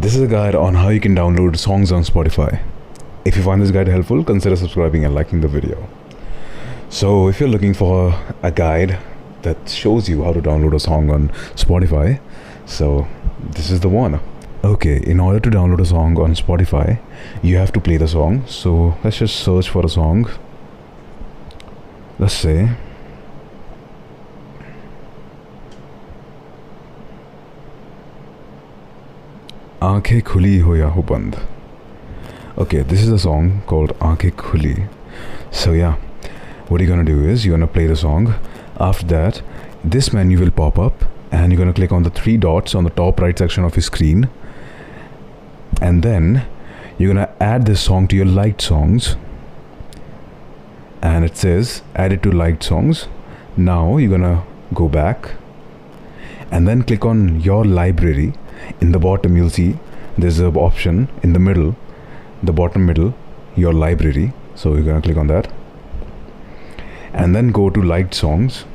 This is a guide on how you can download songs on Spotify. If you find this guide helpful, consider subscribing and liking the video. So if you're looking for a guide that shows you how to download a song on Spotify, so this is the one. Okay, in order to download a song on Spotify, you have to play the song. So let's just search for a song. Let's say Aankhein Khuli Ho Ya Ho Band. Okay, this is a song called Aankhein Khuli. So yeah, what you're gonna do is you're gonna play the song. After that, this menu will pop up and you're gonna click on the three dots on the top right section of your screen, and then you're gonna add this song to your liked songs, and it says add it to liked songs. Now you're gonna go back and then click on your library. In the bottom you'll see there's an option in the middle, the bottom middle, your library. So you're gonna click on that and then go to liked songs,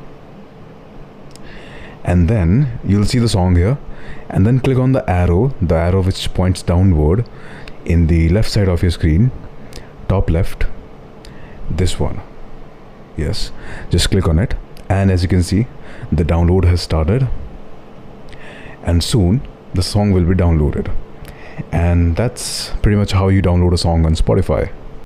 and then you'll see the song here, and then click on the arrow which points downward in the left side of your screen, top left, this one. Yes, just click on it, and as you can see the download has started, and soon the song will be downloaded. And that's pretty much how you download a song on Spotify.